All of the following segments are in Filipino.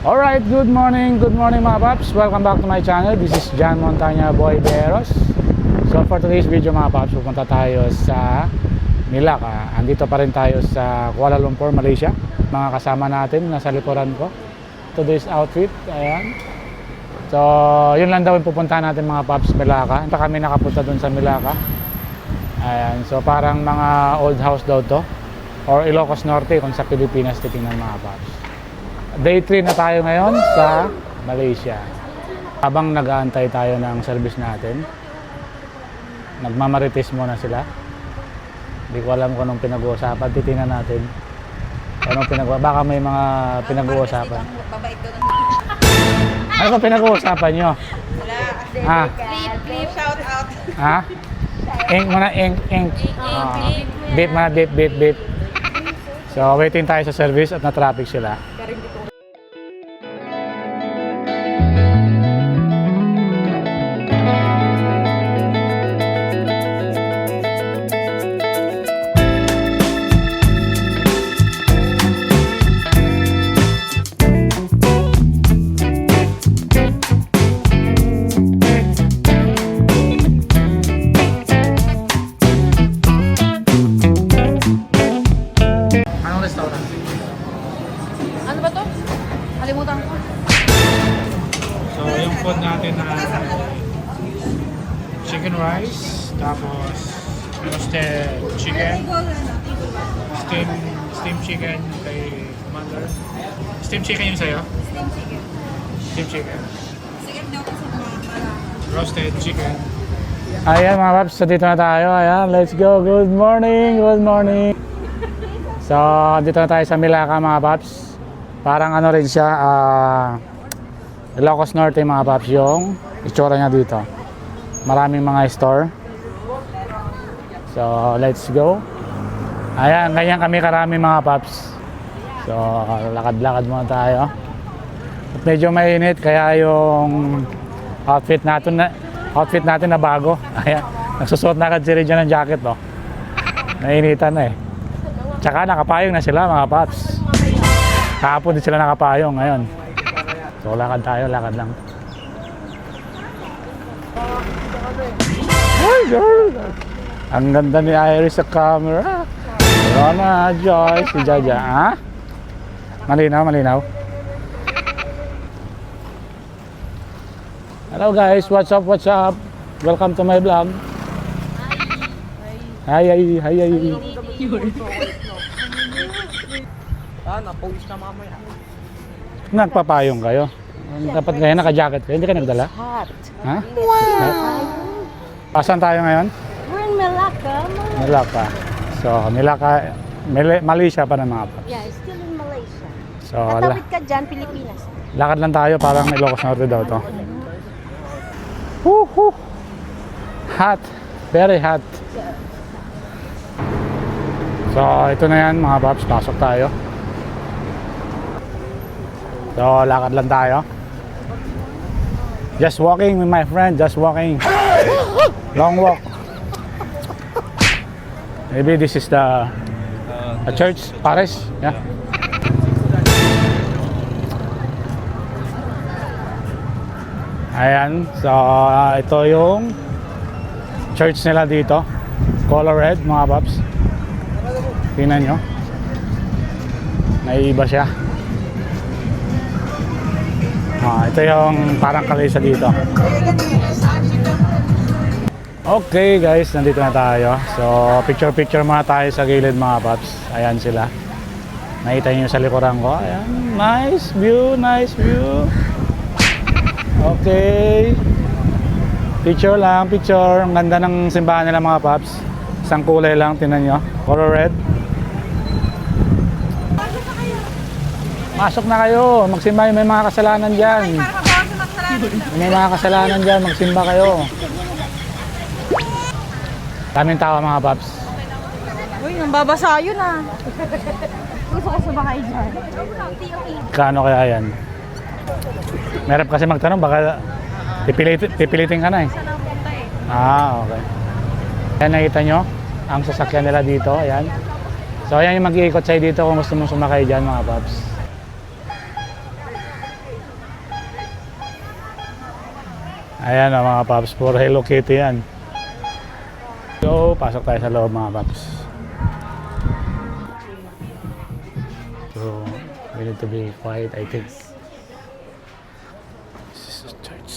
Alright, good morning mga paps. Welcome back to my channel. This is John Montana Boy Beros. So for today's video mga paps, pupunta tayo sa Melaka. Andito pa rin tayo sa Kuala Lumpur, Malaysia. Mga kasama natin nasa likuran ko. Today's outfit, ayan. So yun lang daw yung pupuntahan natin mga paps, Melaka. Hindi kami nakapunta dun sa Melaka. Ayan, so parang mga old house daw to, or Ilocos Norte kung sa Pilipinas titingnan mga paps. Day 3 na tayo ngayon sa Malaysia. Habang nag-aantay tayo ng service natin, nagmamarites muna sila. Hindi ko alam kung anong pinag-uusapan. Titingnan natin anong baka may mga pinag-uusapan. Ano ba pinag-uusapan nyo? Wala. Flip, shout out. Ha? Ink muna, ink. Beep muna, beep. So waiting tayo sa service at na-traffic sila. Ano ba to? Kalimutan ko. So yung food natin na chicken rice, tapos roasted chicken, steam chicken kay Commander. Steam chicken yung sa'yo? Steam chicken. Steam chicken. Sige, daw kasi mga Roasted chicken. Ayan mga paps, so dito na tayo. Ayan, let's go. Good morning. So dito na tayo sa Melaka mga paps. Parang ano rin siya, Ilocos Norte mga paps yung itsura niya dito. Maraming mga store. So let's go. Ayan, ganyan kami karami mga paps. So lakad-lakad muna tayo. At medyo mainit kaya yung outfit natin na bago. Ayan, nagsusuot na agad si Regina ng jacket, no? Nainitan na eh. Tsaka nakapayong na sila mga paps. Kahapon din sila nakapayong ngayon. So lakad lang. Hi girl! Ang ganda ni Iris sa camera. Rona, Joy, si Jaja. Ha? Malinaw. Hello guys, what's up? Welcome to my vlog. Hi. Napawis na mamaya. Nagpapayong kayo. Dapat ngayon naka-jacket kayo, hindi kayo nagdala? Hot. Ha? Wow! Saan tayo ngayon? We're in Melaka. Melaka. So, Malaysia pa ng mga paps. Yeah, still in Malaysia. So, Tatawid ka dyan, Pilipinas. lakad lang tayo, parang Ilocos Norte daw to. Woohoo! Hot. Very hot. So, ito na yan mga paps, pasok tayo. So, lakad lang tayo. Just walking with my friend, just walking. Long walk. Maybe this is the a church, Paris. Yeah. Ayan, so ito yung church nila dito. Color red mga paps. Tingnan nyo. Naiiba siya. Ito yung parang kalesa dito. Okay guys, nandito na tayo. So picture muna tayo sa gilid mga paps. Ayan sila. Nakita nyo sa likuran ko. Ayan, nice view. Okay. Picture. Ang ganda ng simbahan nila mga paps. Isang kulay lang, tingnan nyo. Color red. Masok na kayo, magsimba, may mga kasalanan dyan. May mga kasalanan dyan, magsimba kayo. Daming tao mga paps. Uy, nambabasa yun ah. Gusto ko sumakay dyan. Kano kaya yan? Merap kasi magtanong, baka pipilitin ka na eh. Okay. Ayan, nakita nyo ang sasakyan nila dito, ayan. So ayan yung mag-iikot sa'yo dito kung gusto mong sumakay dyan mga paps. Ayan o mga paps, puro Hello Kitty yan. So, pasok tayo sa loob mga paps. So, we need to be quiet, I think. This is a church.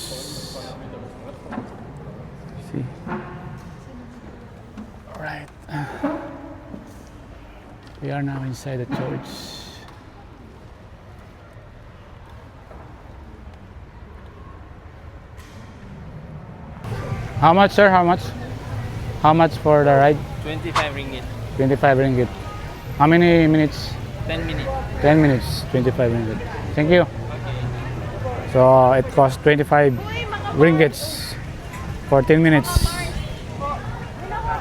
See? Alright. We are now inside the church. How much, sir? How much? How much for the ride? 25 ringgit. 25 ringgit. How many minutes? 10 minutes. 10 minutes, 25 ringgit. Thank you. So, it costs 25 ringgits for 10 minutes.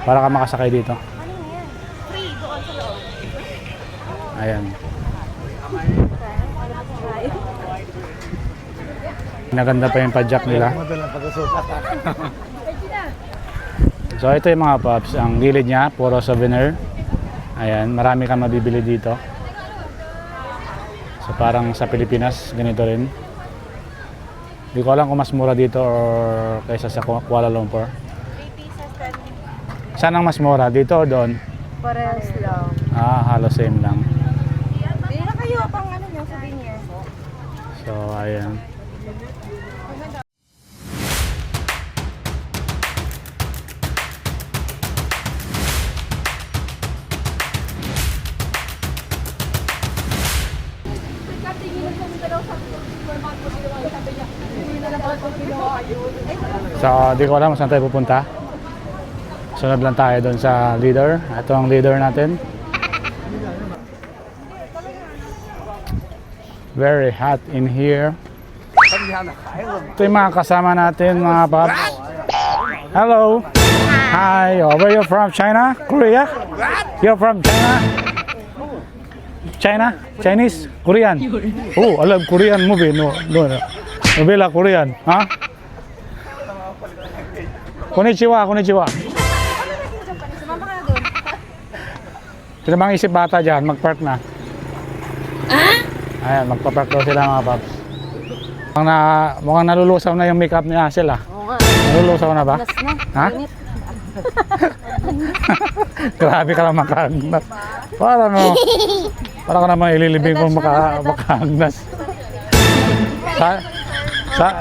Para ka makasakay dito. Ayan. Naganda pa yung padjak nila. So ito yung mga paps, ang gilid niya, puro souvenir. Ayan, marami kang mabibili dito. So parang sa Pilipinas, ganito rin. Hindi ko alam kung mas mura dito or kaysa sa Kuala Lumpur. 3 pieces, 10. Saan ang mas mura? Dito o doon? Parehas lang. Ah, halos same lang. Bili na kayo pang ano nyo, souvenir. So ayan. So, di ko alam saan tayo pupunta. Sunod lang tayo doon sa leader. Ito ang leader natin. Very hot in here. Ito yung mga kasama natin, mga paps. Hello. Hi. Oh, where you from? China? Korea? You're from China? China? Chinese? Korean? Oh, alam Korean movie. No. Novela Korean. Ha? Konnichiwa, konnichiwa. Sumama ka na doon. Sino bang isip bata dyan? Mag-park na. Ayan, magpa-park daw sila mga paps. Mukhang nalulusaw na yung makeup ni Asel ah. Oo nga. Nalulusaw na ba? Nas na. Ha? Init. Grabe ka lang makahagnas. Parang ka naman ililibing kung makahagnas.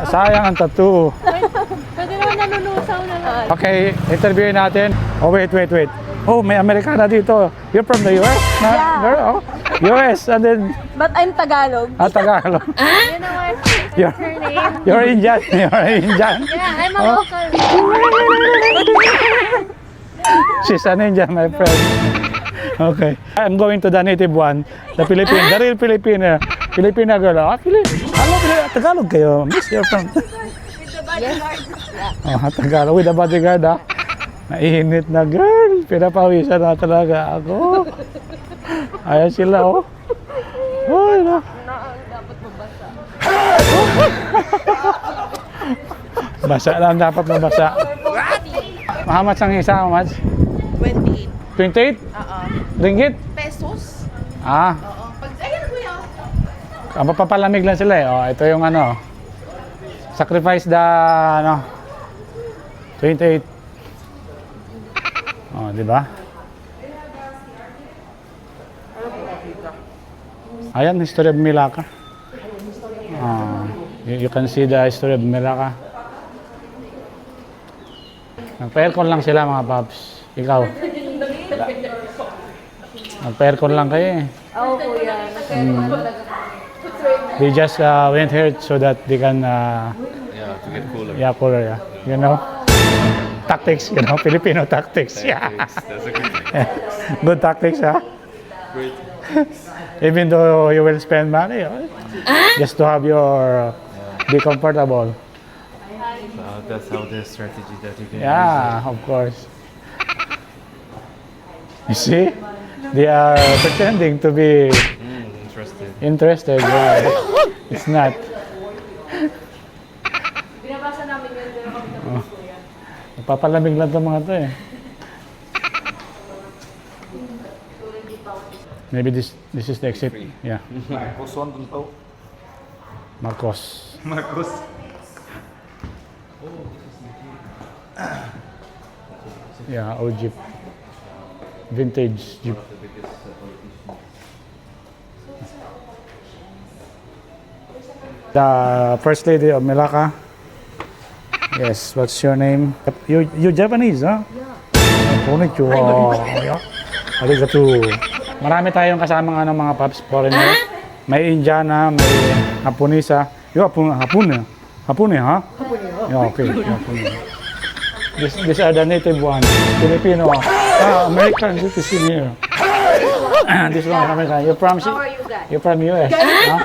Sayang ang tattoo. Pwede naman nalulusaw na lang. Okay, interviewin natin. Oh, wait. Oh, may Amerikana dito. You're from the US? Yeah. Girl, oh. US, and then... But I'm Tagalog. Tagalog. You know what? You're, Her name? you're Indian. You're Indian. Yeah, I'm a Oh. local. She's an Indian, my friend. Okay. I'm going to the native one. The Filipino. The real Filipino. Filipina girl. Tagalog kayo. Miss, you're from... Oh, Tagalog with the bodyguard ah. Nainit na girl. Pinapawisan na talaga ako. Ayan sila oh. Ay, no. Dapat mabasa. Basa lang dapat mabasa. How much ang isa? How much? 28. 28? Ringgit? Pesos? Ah. Oo. Ayan, kuya. Ang mapapalamig lang sila eh. Oh, ito yung ano. Sacrifice the ano. 28. Oh, di ba? Ayan, history of Melaka. You can see the history of Melaka. Nagpa-aircon lang sila mga paps. Ikaw? Nagpa-aircon lang kayo eh. Oo, kuya. They just went here so that they can To get cooler. yeah, cooler, yeah. You know? Tactics, you know, Filipino tactics. Yeah. That's a good thing. Good tactics, huh? Great. Even though you will spend money, just to have your be comfortable. So that's how the strategy that you can Yeah, of course. You see? They are pretending to be use. Interested. interested, but it's not. Binabasa namin yun, pero kami Oh. Nagpapalamig lang itong mga to eh. Maybe this is the exit. Yeah, Marcos one to Marcos. Marcos. Yeah, old Jeep. Vintage Jeep. One of the biggest politicians. The First Lady of Melaka. Yes, what's your name? You Japanese, huh? Yeah. Konnichiwa. Arigato. Marami tayong kasamang mga paps, foreigner. May Indiana, may Haponesa. Hapone, ha? Yeah, okay. Hapone. These are the native ones. Filipino. American citizen here. This one, American. You're from US. Huh?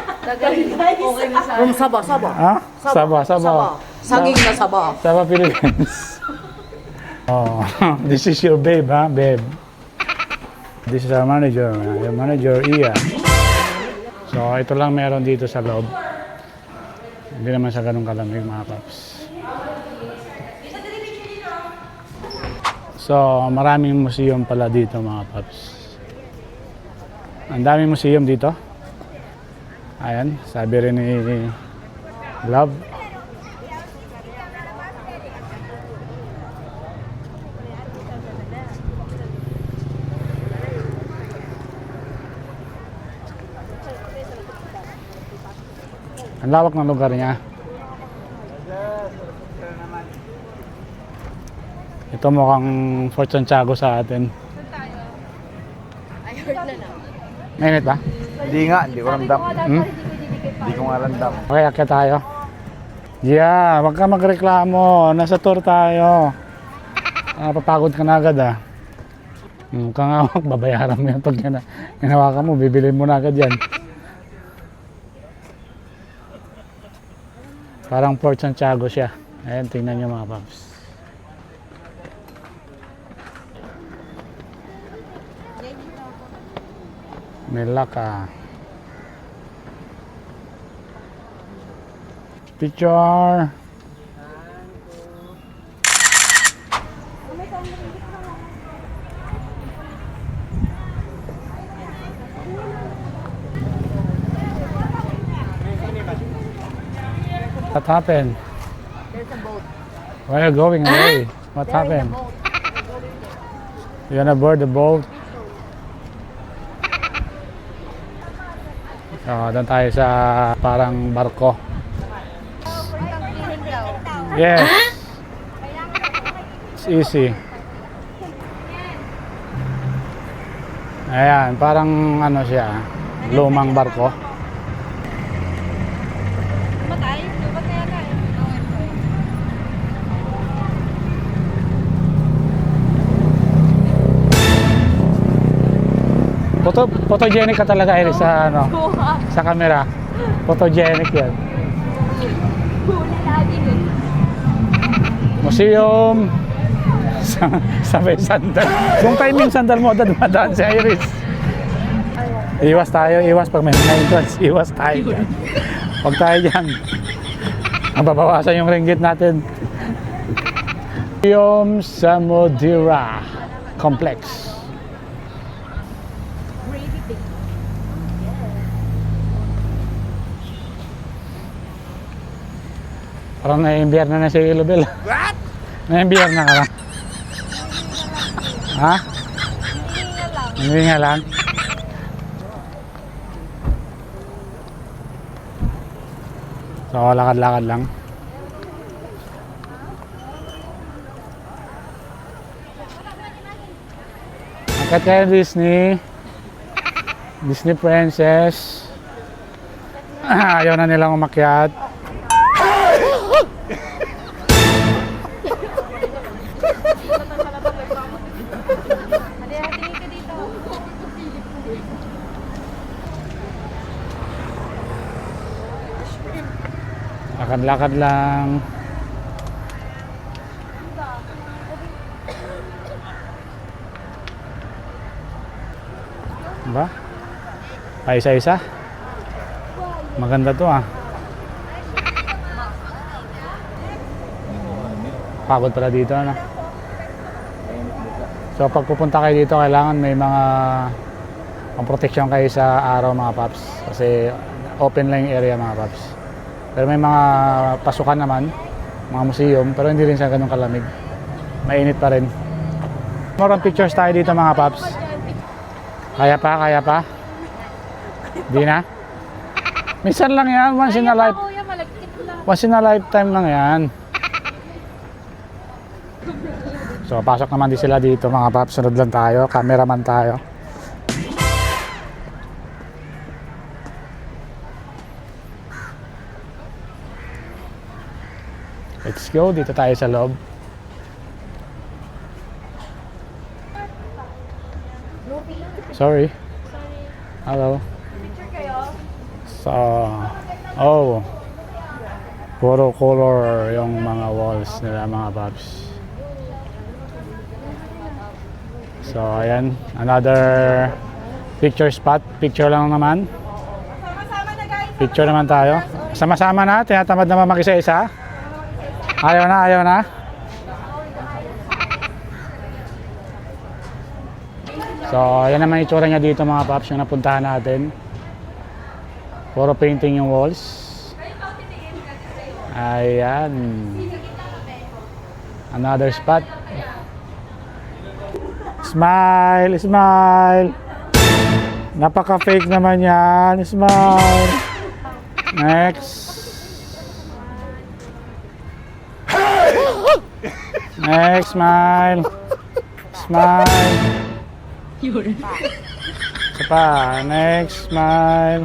From Sabah, Sabah. Huh? Sabah. Saging na Sabah. Sabah, Philippines. Oh, this is your babe, ha? Babe. This is our manager. Your manager, Iya. So, ito lang meron dito sa loob. Hindi naman sa ganun kalamig, mga paps. So, maraming museum pala dito, mga paps. Ang daming museum dito. Ayan, sabi rin ni Love. Ang lawak ng lugar niya. Ito mukhang Fort Santiago sa atin. Mainit ba? Hindi nga, hindi ko ramdam. Hmm? Hindi ko nga ramdam. Okay, akit tayo. Yeah, wag ka magreklamo. Nasa tour tayo. Papagod ka na agad kung nga babayaran mo yan pag hinawakan mo, bibilin mo na agad yan. Parang Fort Santiago siya. Ayan, tingnan nyo mga paps. Melaka. Picture. What happened? There's a boat. Where are you going away? What happened? You gonna board the boat? Doon tayo sa parang barko. Yes. It's easy. Ayan, parang ano siya, lumang barko. Photogenic ka talaga, Iris, sa ano, sa camera. Photogenic yan. Museum. Sabay sandal. Kung time yung sandal mo, dumadaan si Iris. Iwas tayo, iwas pag may entrance. Iwas tayo dyan. Huwag tayo dyan. Mababawasan yung ringgit natin. Museum Samudra Complex. Parang na-imbierna na si Ilobel. What? Na-imbierna ka lang. Ha? Hindi nga lang. So, lakad-lakad lang. Akit kayo Disney. Disney Princess. Ayaw na nilang umakyat. Lakad-lakad lang. Ba? Paisa-isa? Maganda to Pagod pala dito So pag pupunta kayo dito, kailangan may mga pang-protection kayo sa araw mga paps. Kasi open lang yung area mga paps. Pero may mga pasukan naman, mga museum, pero hindi rin siya ganun kalamig. mainit pa rin. More pictures tayo dito mga paps. Kaya pa? Di na? Minsan lang yan, once in a lifetime lang yan. So pasok naman din sila dito mga paps, sunod lang tayo, cameraman tayo. Let's go, dito tayo sa loob. Sorry. Hello. So, oh, puro color yung mga walls nila mga paps. So, ayan, another picture spot. Picture lang naman. Picture naman tayo. Sama-sama na, tinatamad naman mag-isa-isa. Ayaw na. So, ayan naman itsura niya dito mga paps, yung napuntahan natin. Puro painting yung walls. Ayan. Another spot. Smile! Napaka-fake naman yan. Smile! Next. Smile! Isa pa. Next, smile.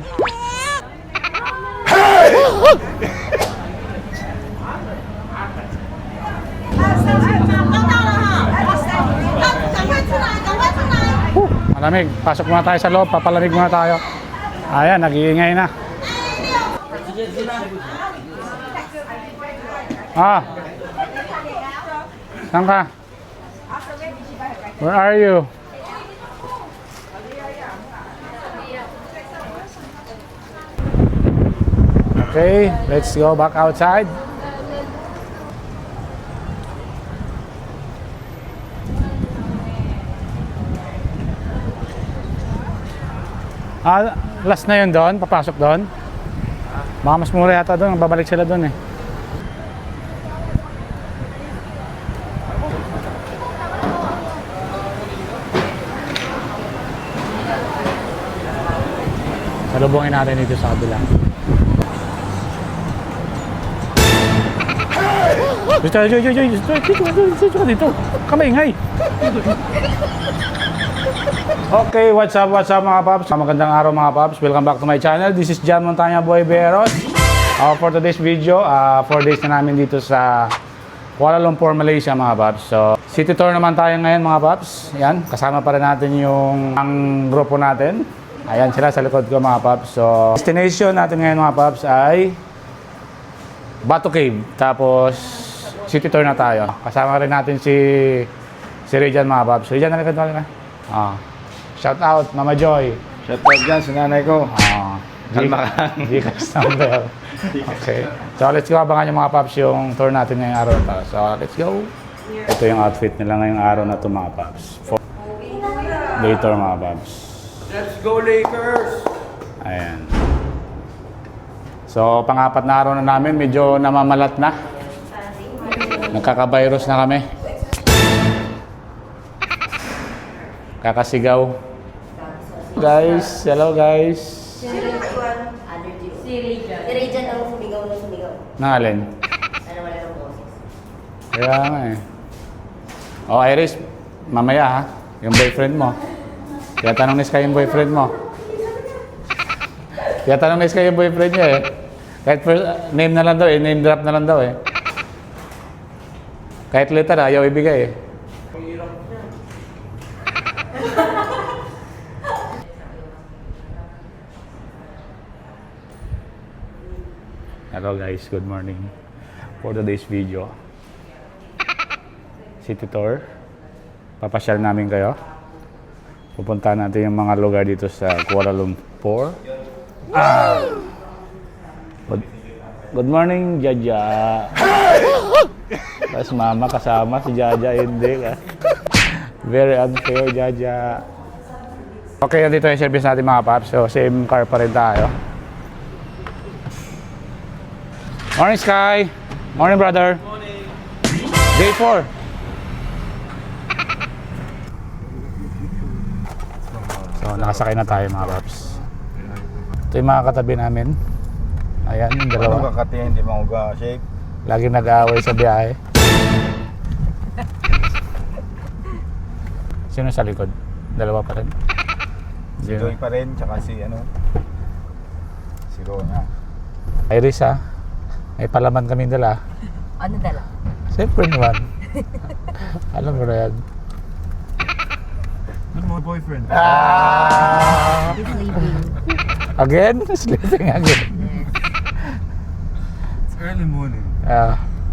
Malamig. Pasok muna tayo sa loob. Papalamig muna tayo. Ayan, nag-iingay na. Saan ka? Where are you? Okay, let's go back outside. Last na yun doon, papasok doon. Baka mas mura yata doon, babalik sila doon eh. Salubungin natin dito sa kabila. Dito. Kamaingay. Okay, what's up mga paps? Magandang araw mga paps. Welcome back to my channel. This is Jan Montana Boy Beros. For today's video, 4 days na namin dito sa Kuala Lumpur, Malaysia mga paps. So, city tour naman tayo ngayon mga paps. Yan, kasama pa rin natin yung ang grupo natin. Ayan sila sa likod ko mga paps. So, destination natin ngayon mga paps ay Batu Cave. Tapos, city tour na tayo. Kasama rin natin si Rejan mga paps. Rejan, nalikod mo ka. Shout out, Mama Joy. Shout out dyan sa nanay ko. Kalma ka. Gcash number. Okay. So, let's go. Abangan yung mga paps yung tour natin ngayong araw na to. So, let's go. Ito yung outfit nila ngayong araw na to mga paps. For day tour mga paps. Let's go Lakers! Ayan. So, pang-apat na araw na namin, medyo namamalat na. Nagkaka-virus na kami. Kakasigaw. Guys, hello guys. Si Rejan ang sumigaw. Nangalin? Ano wala ng boses? Kaya nga eh. Oh, Iris, mamaya ha, yung boyfriend mo. Kaya tanong ni Sky yung boyfriend mo. Kaya tanong ni Sky yung boyfriend niya eh. Kahit first, name na lang daw eh, name drop na lang daw eh. Kahit letter ayaw ibigay eh. Hello guys, good morning. For today's video, city tour. Papasyal namin kayo. Pupunta natin yung mga lugar dito sa Kuala Lumpur. Good morning, Jaja. Tapos mama kasama, si Jaja hindi ka. Very unfair, Jaja. Okay, nandito yung service natin mga paps. So, same car pa rin tayo. Morning, Sky. Morning, brother. Morning. Day 4. nakasakay na tayo mga paps. Ito yung mga katabi namin. Ayan, yung Ano dalawa. ka Kati, hindi mo ka shake? Lagi nag-aaway sa biyahe. Sino sa likod? Dalawa pa rin? Si Joy pa rin, tsaka si si Rona. Iris ha, may palaman kami dala. Ano dala? Siyempre naman. Alam mo na yan. Good my boyfriend. He's sleeping. Again? Sleeping again. Yes. It's early morning.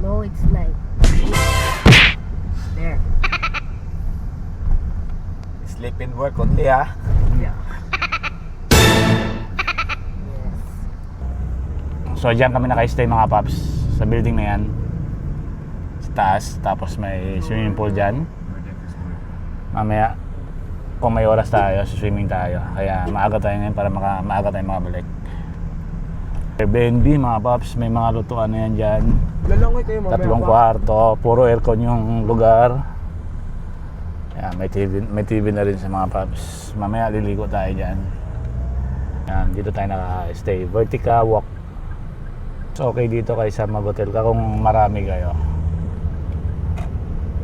No, it's night. There. Sleep and work only ha. Yes. So dyan kami naka-stay mga paps. Sa building na yan. Sa taas. Tapos may swimming pool dyan. Mamaya, kung may oras tayo, swimming tayo. Kaya maaga tayo ngayon para maaga tayo makabalik. Airbnb mga paps, may mga lutuan na yan dyan. Lalangay kayo 3 kwarto, puro aircon yung lugar. Yan, may TV na rin sa mga paps. Mamaya liligo tayo dyan. Yan, dito tayo naka-stay. Vertica walk. So, okay dito kaysa mag-hotel ka kung marami kayo.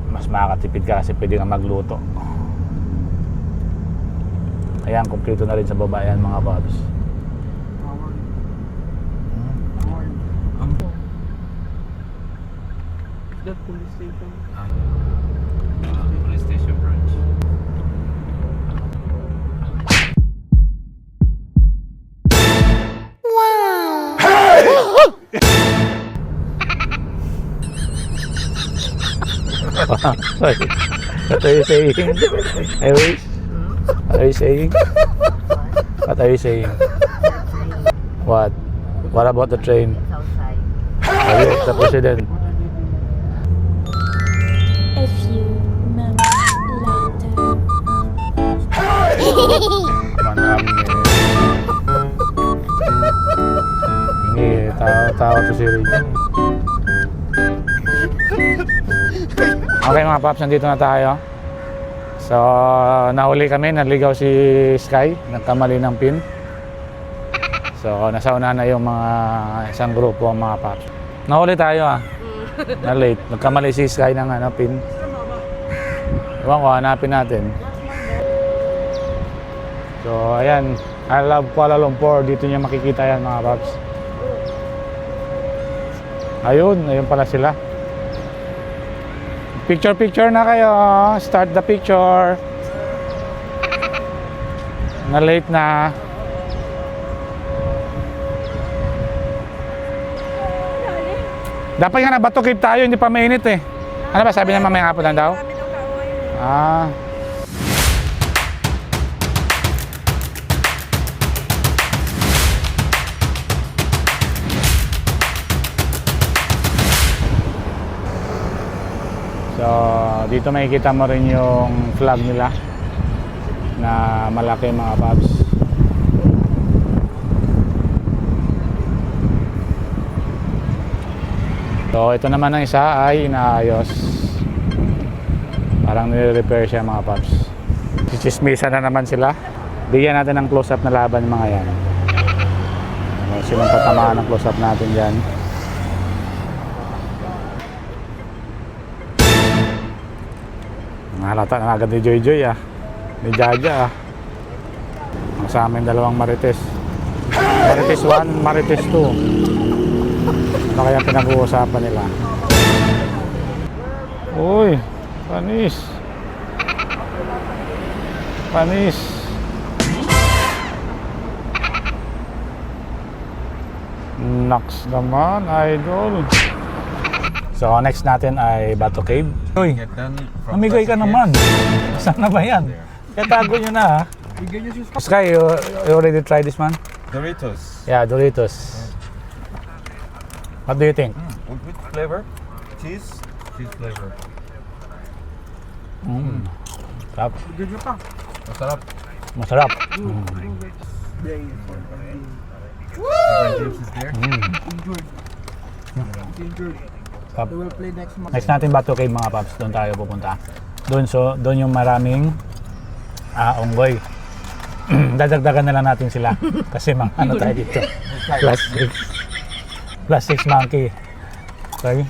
Mas makakatipid ka kasi pwede ka magluto. Ayan, kumpleto na rin sa baba yan mga paps. That police station. Police station branch. What are you saying? Iris? What are you saying? What are you saying? What? What about the train? It's outside. Are you the president? A few moments later. Manami. Hindi, tao to si Rin. Okay mga paps, nandito na tayo. So, nahuli kami, naligaw si Sky, nagkamali ng pin. So, nasa una na yung mga isang grupo mga paps. Nahuli tayo na late. Nagkamali si Sky ng pin. Ewan ko, hanapin natin. So, ayan. I love Kuala Lumpur. Dito niya makikita yan mga paps. Ayun pala sila. Picture na kayo. Start the picture. Na late na. Dapat nga na bato cave tayo, hindi pa mainit eh. Ano ba sabi niya mamaya hapon lang daw? Ah. So, dito makikita mo rin yung flag nila na malaki mga paps. So, ito naman ang isa ay inaayos. Parang nire-repair siya mga paps. Sichismisa na naman sila. Bigyan natin ng close-up na laban yung mga yan. Sinong tatamaan ng close-up natin dyan. Halata na agad ni Joy Joy ni Jaja ang sa amin dalawang Marites 1, Marites 2. Ano kaya pinag-uusapan nila? Uy, panis Naks naman, idol. So next natin ay Bato Cave. Uy, mamigay ka naman. Saan na ba yan? Kaya tago nyo na ha. Sky, you already tried this one? Doritos. Yeah, Doritos. What do you think? With flavor? Cheese? Cheese flavor. Sarap. Masarap. Masarap. James is there. Sarap. Next natin Bato Cave mga paps. Doon tayo pupunta. Doon yung maraming unggoy. dadagdagan na lang natin sila. Kasi mga ano tayo dito. Plus 6 monkey. Okay.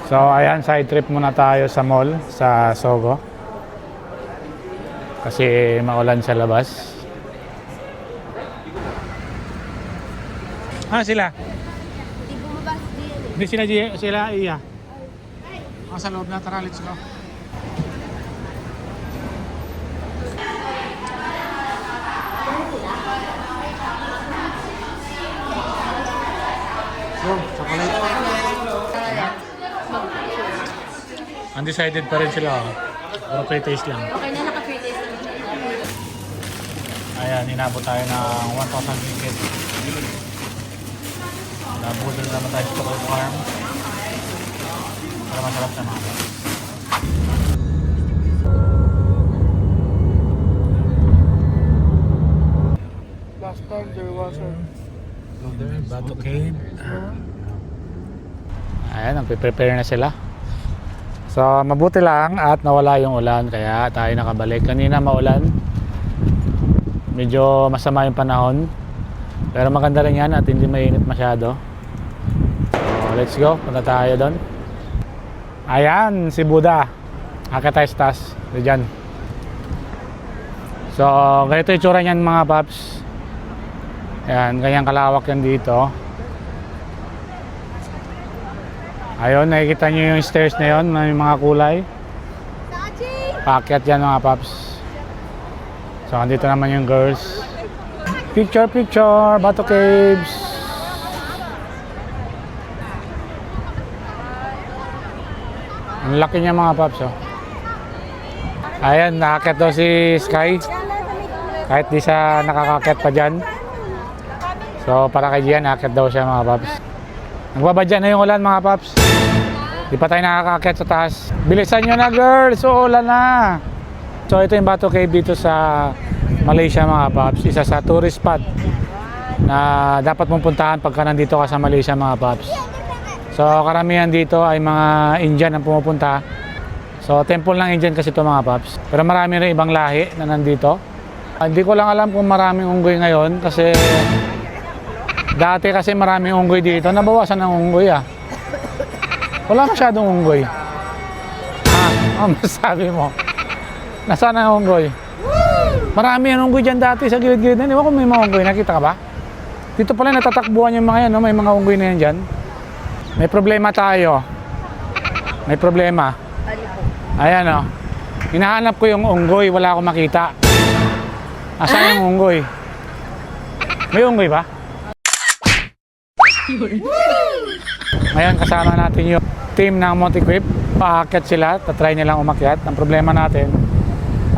So ayan, side trip muna tayo sa mall sa Sogo. Kasi maulan sa labas. Sila. Hindi sila sila iya. Sa loob na, tara, let's go. Chocolate. Undecided pa rin sila. Pero pre-taste lang. Okay na, naka-pre-taste lang. Ayan, inabot tayo ng 1,000 ringgit. Nabudol naman tayo sa chocolate farm. Para masarap sa mga. Last time there was a Bato Cave. Ayan, nagpe-prepare na sila. So, mabuti lang at nawala yung ulan kaya tayo nakabalik. Kanina maulan. Medyo masama yung panahon. Pero maganda rin yan at hindi mainit masyado. So, let's go. Punta tayo doon. Ayan, si Buddha. Akit tayo sa taas. Diyan. So, ganito yung tsura niyan mga paps. Ayan, ganyang kalawak yan dito. Ayun, nakikita nyo yung stairs na yun, may mga kulay. Paakyat yan mga paps. So, andito naman yung girls. Picture, picture, Bato Caves. Ang laki niya mga paps, oh. Ayan, nakakit daw si Sky. Kahit di siya nakakakit pa dyan. So, para kay Gian, nakakit daw siya mga paps. Nagbabadya na yung ulan mga paps. Di pa tayo nakakakit sa taas. Bilisan nyo na girls, uulan na. So, ito yung Bato Cave dito sa Malaysia mga paps. Isa sa tourist spot na dapat mong puntahan pagka nandito ka sa Malaysia mga paps. So, karamihan dito ay mga Indian ang pumupunta. So, temple ng Indian kasi ito mga paps. Pero marami rin ibang lahi na nandito. Hindi ko lang alam kung maraming unggoy ngayon kasi dati kasi maraming unggoy dito. Nabawasan ng unggoy ah. Wala masyadong unggoy. Ano masabi mo? Nasaan ang unggoy? Marami ang unggoy dyan dati sa gilid-gilid na. Di ba kung may mga unggoy? Nakita ka ba? Dito pala natatakbuhan yung mga yan. No? May mga unggoy na yan dyan. May problema tayo. May problema. Ayan o. Hinahanap ko yung unggoy. Wala akong makita. Asan yung unggoy? May unggoy ba? Ngayon kasama natin yung team ng Montecrip. Paakyat sila, tatry nilang umakyat. Ang problema natin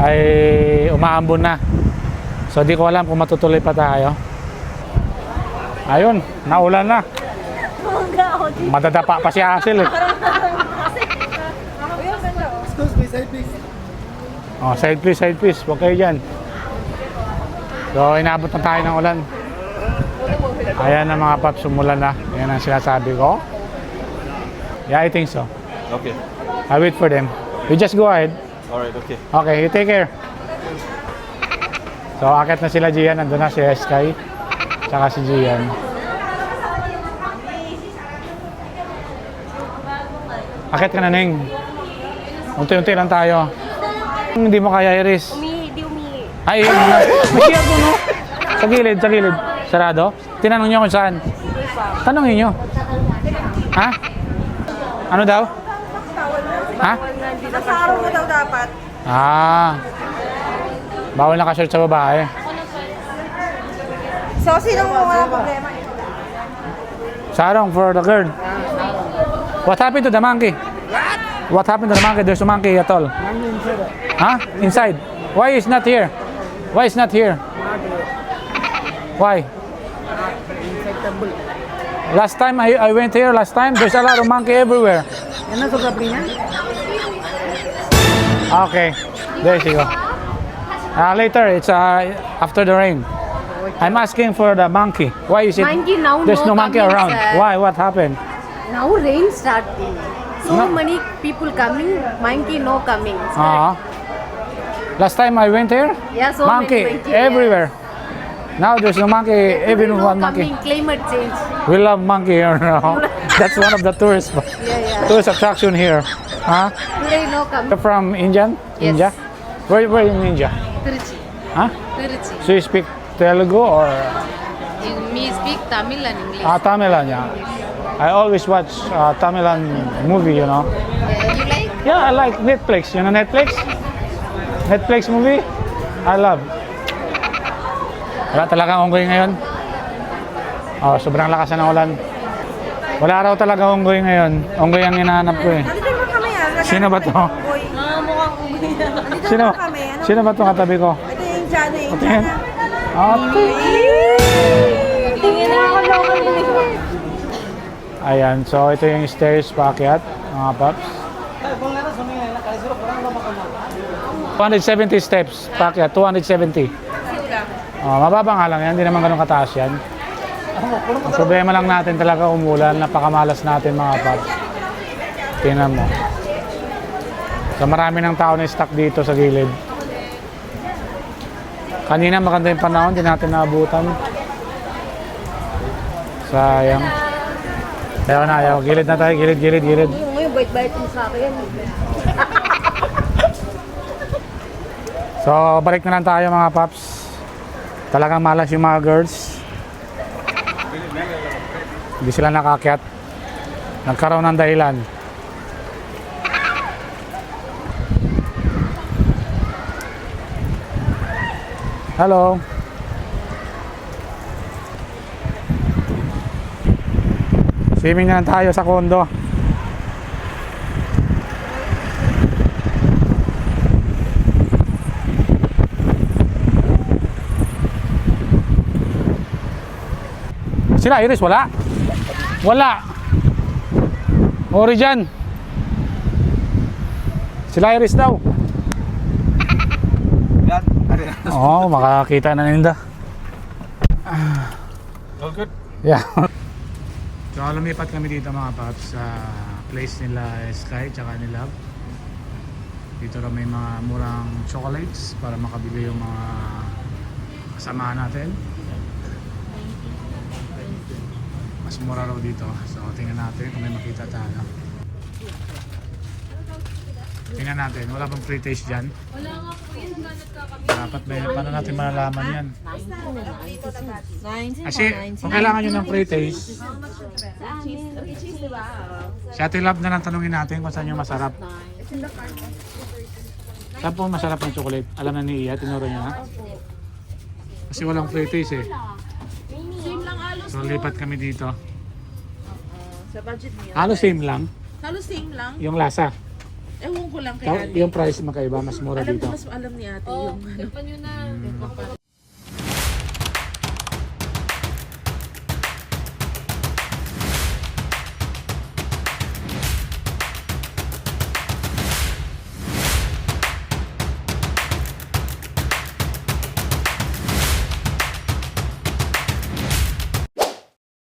ay umaambon na. So di ko alam kung matutuloy pa tayo. Ayun, naulan na. Madadapa pa si Asil eh. excuse me, side please. Oh, side please. Huwag kayo dyan. So inabot na tayo ng ulan. Ayan na mga paps, sumulan na. Yan ang sinasabi ko. Yeah, I think so. Okay. I wait for them. You just go ahead. Alright, okay. Okay, you take care. So, akit na sila Gian. Nandun na si Sky. Tsaka si Gian. Akit ka na, Neng. Unti-unti lang tayo. Hindi mo kaya, Iris. Di umihi. Ay, yun na. May siya po, no? Sa gilid, sa gilid. Sarado? Tinanong niyo kung saan? Tanongin niyo. Ha? Ano daw? Ha? Nasa araw na daw dapat. Bawal nakashort sa babae. So, sinong mga problema? Sarong for the girl. What happened to the monkey? What happened to the monkey? There's a monkey at all. Huh? Inside. Why is not here? Why is not here? Why? Last time I went here, there's a lot of monkey everywhere. Okay, there you go. Later, it's after the rain. I'm asking for the monkey. Why is it? Monkey now There's no no monkey coming, around. sir. Why? What happened? Now rain starting. So No. many people coming, monkey no coming. Last time I went here, Yeah, so monkey many monkey everywhere. Now there's no monkey, even no one monkey. coming, climate change. We love monkey here now. That's one of the tourist Yeah. tourist attraction here. Huh? Today no coming. You're from Indian? Yes. India? Where in India? Tiruchi. Huh? Tiruchi. So you speak Telugu or Me speak Tamil and English. Tamilan? Yeah. I always watch Tamilan movie, you know. You like? Yeah, I like Netflix. You know Netflix? Netflix movie? I love. Wala talagang unggoy ngayon. Oh, sobrang lakas na ng ulan. Wala raw talaga unggoy ngayon. Unggoy ang hinahanap ko eh. Nandito naman kami ah. Sino ba to? Boy. Mukhang umuwi na. Nandito Sino? naman kami. Ano? Sino ba itong katabi ko? Ito yung Indiana, yung Tingin. Indiana. Tingin na ako Ayan, so ito yung stairs paakyat, mga paps. 270 steps paakyat, 270. Mababa nga lang yan, hindi naman ganun kataas yan. Ang problema lang natin talaga umulan, napakamalas natin mga paps. Tingnan mo. So marami ng tao na stuck dito sa gilid. Kanina maganda yung panahon, hindi natin naabutan. Sayang. Ayaw na, ayaw. Gilid na tayo, gilid. Ngayon, bait-bait mo sa akin. So, balik na lang tayo mga paps. Talagang malas yung mga girls. Hindi sila nakakyat. Nagkaroon ng dahilan. Hello. Swimming na lang tayo sa kondo. Sila Iris, wala? Wala. Ori dyan. Sila Iris daw. Yan. Oo, makakita na ninda. All good? Yeah. So lumipat kami dito mga paps sa place nila Sky tsaka ni Love. Dito raw may mga murang chocolates para makabili yung mga kasama natin. Mas mura raw dito. So tingnan natin kung may makita tayo. Tingnan natin, wala bang free taste dyan? Wala nga po yan, dapat may, paano natin malalaman yan? 90 Kasi kung kailangan nyo ng free taste, si Ate Love na lang tanungin natin kung saan yung masarap. Saan po masarap ng chocolate? Alam na ni Iya, tinuro niya na? Kasi walang free taste eh. So lipat kami dito. Sa budget niya. Halos same lang, Halos same lang. yung lasa. Ewan ko lang kay ate. Yung price magkaiba, mas mura Alam dito. ko mas alam ni ate yung ano.